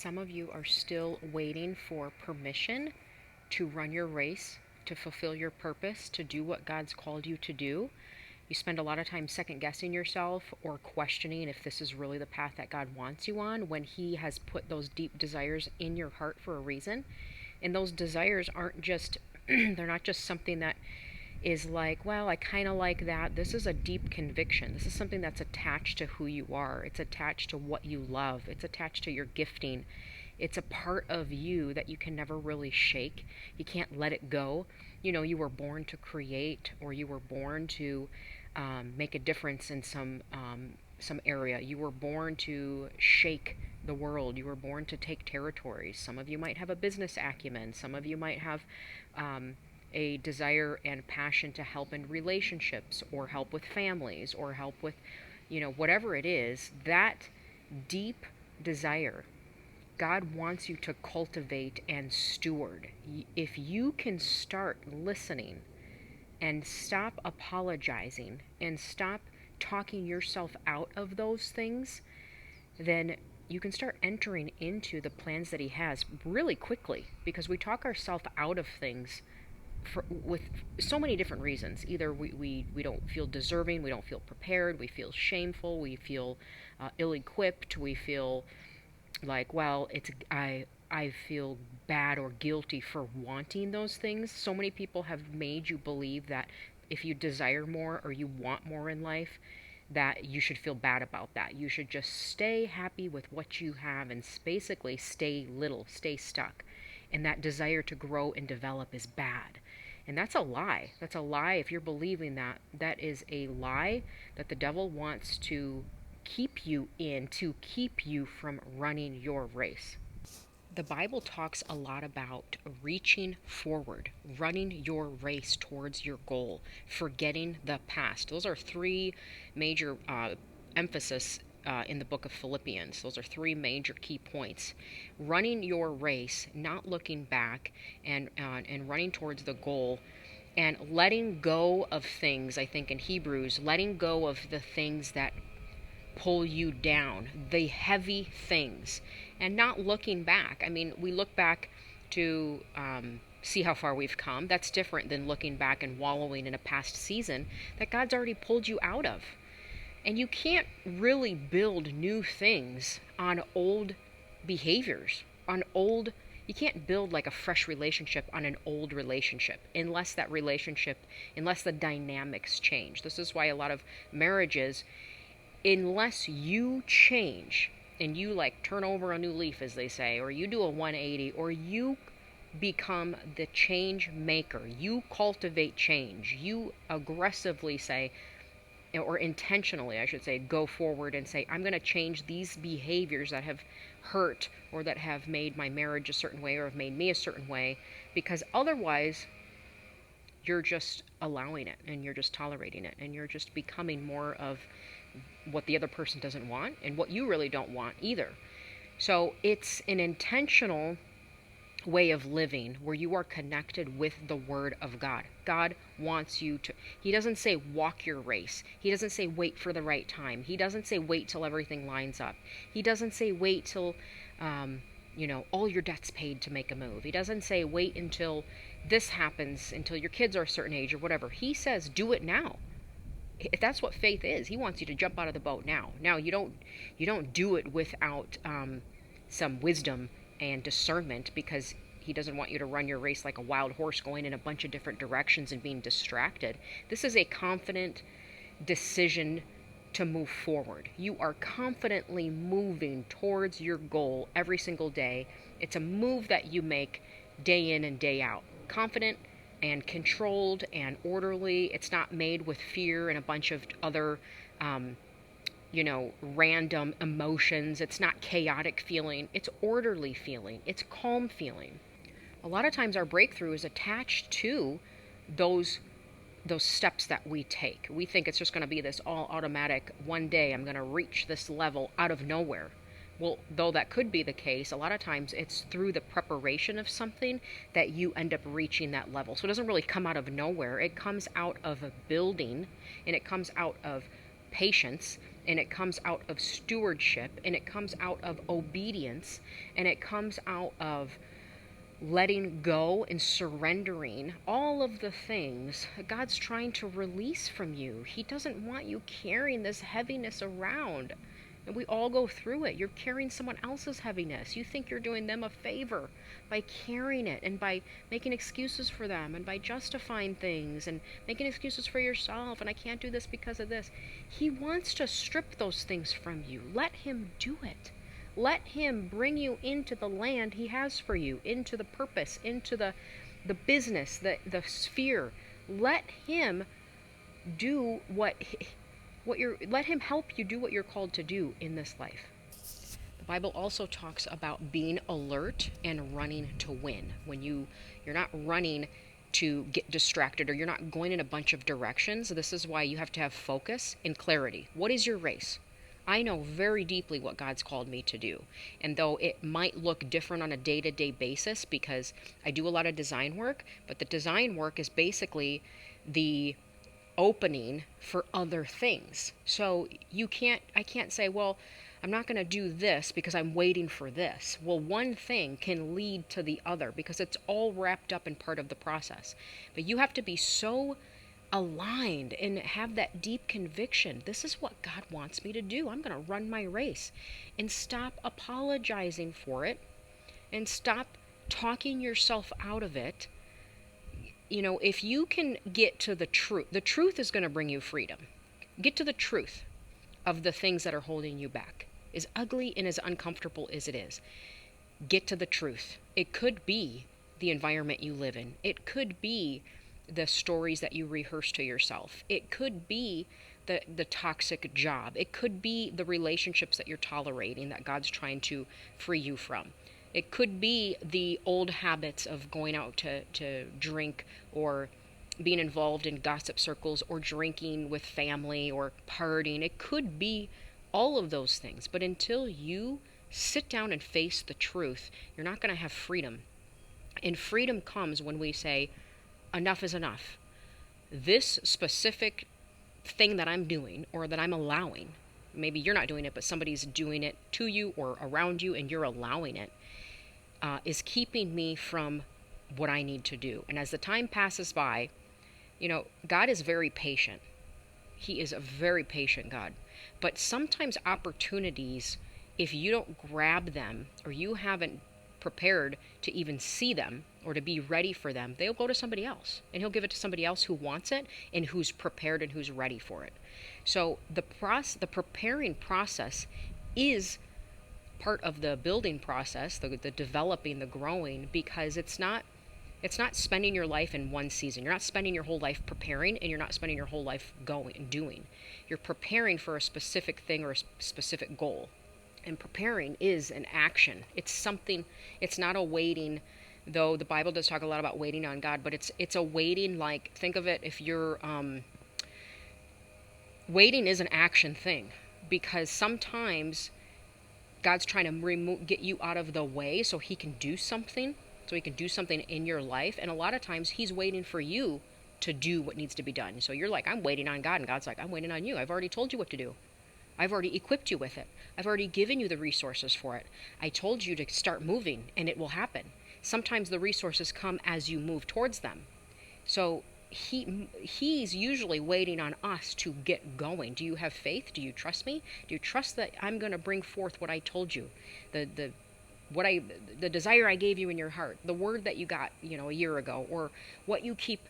some of you are still waiting for permission to run your race, to fulfill your purpose, to do what God's called you to do. You spend a lot of time second guessing yourself or questioning if this is really the path that God wants you on when He has put those deep desires in your heart for a reason. And those desires aren't just, they're not just something that is like, well, I kind of like that. This is a deep conviction. This is something that's attached to who you are. It's attached to what you love. It's attached to your gifting. It's a part of you that you can never really shake. You can't let it go. You know, you were born to create, or you were born to make a difference in some area. You were born to shake the world. You were born to take territories. Some of you might have a business acumen. Some of you might have a desire and passion to help in relationships, or help with families, or help with, whatever it is. That deep desire, God wants you to cultivate and steward. If you can start listening and stop apologizing and stop talking yourself out of those things, then you can start entering into the plans that He has really quickly, because we talk ourselves out of things with so many different reasons. Either we don't feel deserving, we don't feel prepared, we feel shameful, we feel ill-equipped, we feel like, well, I feel bad or guilty for wanting those things. So many people have made you believe that if you desire more or you want more in life, that you should feel bad about that. You should just stay happy with what you have and basically stay little, stay stuck. And that desire to grow and develop is bad. And that's a lie. That's a lie. If you're believing that, that is a lie that the devil wants to keep you in, to keep you from running your race. The Bible talks a lot about reaching forward, running your race towards your goal, forgetting the past. Those are three major emphasis in the book of Philippians. Those are three major key points. Running your race, not looking back, and running towards the goal, and letting go of things. I think in Hebrews, letting go of the things that pull you down, the heavy things, and not looking back. I mean, we look back to see how far we've come. That's different than looking back and wallowing in a past season that God's already pulled you out of. And you can't really build new things on old behaviors, you can't build like a fresh relationship on an old relationship unless the dynamics change. This is why a lot of marriages, unless you change and you like turn over a new leaf, as they say, or you do a 180, or you become the change maker, you cultivate change, you aggressively say, or intentionally, I should say, go forward and say, I'm going to change these behaviors that have hurt or that have made my marriage a certain way or have made me a certain way, because otherwise you're just allowing it and you're just tolerating it and you're just becoming more of what the other person doesn't want and what you really don't want either. So it's an intentional way of living where you are connected with the Word of God. God wants you to, He doesn't say walk your race. He doesn't say wait for the right time. He doesn't say wait till everything lines up. He doesn't say wait till all your debts paid to make a move. He doesn't say wait until this happens, until your kids are a certain age or whatever. He says do it now. If that's what faith is, He wants you to jump out of the boat now. Now you don't do it without some wisdom and discernment, because He doesn't want you to run your race like a wild horse going in a bunch of different directions and being distracted. This is a confident decision to move forward. You are confidently moving towards your goal every single day. It's a move that you make day in and day out. Confident and controlled and orderly. It's not made with fear and a bunch of other random emotions. It's not chaotic feeling. It's orderly feeling. It's calm feeling. A lot of times our breakthrough is attached to those steps that we take. We think it's just going to be this all automatic, one day I'm going to reach this level out of nowhere. Well, though that could be the case, a lot of times it's through the preparation of something that you end up reaching that level. So it doesn't really come out of nowhere. It comes out of a building, and it comes out of patience, and it comes out of stewardship, and it comes out of obedience, and it comes out of letting go and surrendering all of the things God's trying to release from you. He doesn't want you carrying this heaviness around. And we all go through it. You're carrying someone else's heaviness. You think you're doing them a favor by carrying it and by making excuses for them and by justifying things and making excuses for yourself. And I can't do this because of this. He wants to strip those things from you. Let him do it. Let him bring you into the land he has for you, into the purpose, into the business, the sphere. Let him do let him help you do what you're called to do in this life. The Bible also talks about being alert and running to win. When you're not running to get distracted, or you're not going in a bunch of directions. This is why you have to have focus and clarity. What is your race? I know very deeply what God's called me to do. And though it might look different on a day-to-day basis, because I do a lot of design work, but the design work is basically the opening for other things. So I can't say, well, I'm not going to do this because I'm waiting for this. Well, one thing can lead to the other because it's all wrapped up in part of the process. But you have to be so aligned and have that deep conviction. This is what God wants me to do. I'm going to run my race, and stop apologizing for it and stop talking yourself out of it. If you can get to the truth is going to bring you freedom. Get to the truth of the things that are holding you back, as ugly and as uncomfortable as it is. Get to the truth. It could be the environment you live in. It could be the stories that you rehearse to yourself. It could be the toxic job. It could be the relationships that you're tolerating that God's trying to free you from. It could be the old habits of going out to drink, or being involved in gossip circles, or drinking with family, or partying. It could be all of those things. But until you sit down and face the truth, you're not going to have freedom. And freedom comes when we say, enough is enough. This specific thing that I'm doing, or that I'm allowing, maybe you're not doing it, but somebody's doing it to you or around you, and you're allowing it, is keeping me from what I need to do. And as the time passes by, God is very patient. He is a very patient God. But sometimes opportunities, if you don't grab them, or you haven't prepared to even see them or to be ready for them, they'll go to somebody else, and he'll give it to somebody else who wants it and who's prepared and who's ready for it. So the preparing process is part of the building process, the developing, the growing, because it's not spending your life in one season. You're not spending your whole life preparing, and you're not spending your whole life going and doing. You're preparing for a specific thing or a specific goal. And preparing is an action. It's something, it's not a waiting, though the Bible does talk a lot about waiting on God, but it's a waiting, like, think of it, if you're, waiting is an action thing, because sometimes God's trying to get you out of the way so he can do something, in your life. And a lot of times he's waiting for you to do what needs to be done. So you're like, I'm waiting on God, and God's like, I'm waiting on you. I've already told you what to do. I've already equipped you with it. I've already given you the resources for it. I told you to start moving, and it will happen. Sometimes the resources come as you move towards them. So he's usually waiting on us to get going. Do you have faith? Do you trust me? Do you trust that I'm going to bring forth what I told you? The desire I gave you in your heart, the word that you got, a year ago, or what you keep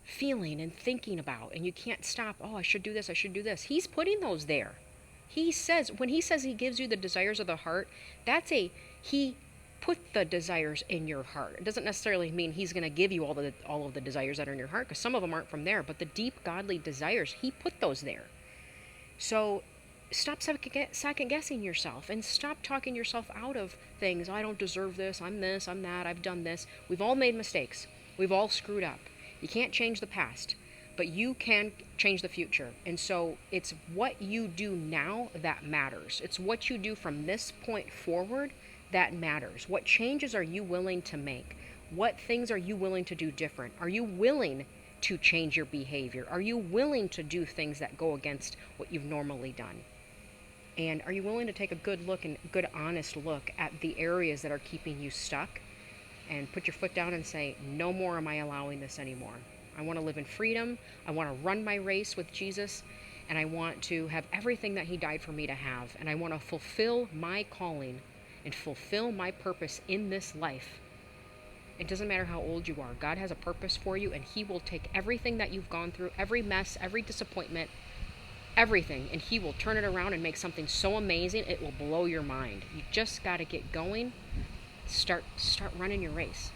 feeling and thinking about, and you can't stop. Oh, I should do this. I should do this. He's putting those there. When he says he gives you the desires of the heart, he put the desires in your heart. It doesn't necessarily mean he's going to give you all of the desires that are in your heart, because some of them aren't from there, but the deep godly desires, he put those there. So stop second guessing yourself, and stop talking yourself out of things. I don't deserve this. I'm that. I've done this. We've all made mistakes. We've all screwed up. You can't change the past, but you can change the future. And so it's what you do now that matters. It's what you do from this point forward that matters. What changes are you willing to make? What things are you willing to do different? Are you willing to change your behavior? Are you willing to do things that go against what you've normally done? And are you willing to take a good look and good honest look at the areas that are keeping you stuck and put your foot down and say, no more am I allowing this anymore. I want to live in freedom. I want to run my race with Jesus, and I want to have everything that he died for me to have. And I want to fulfill my calling and fulfill my purpose in this life. It doesn't matter how old you are. God has a purpose for you, and he will take everything that you've gone through, every mess, every disappointment, everything, and he will turn it around and make something so amazing it will blow your mind. You just got to get going. Start running your race.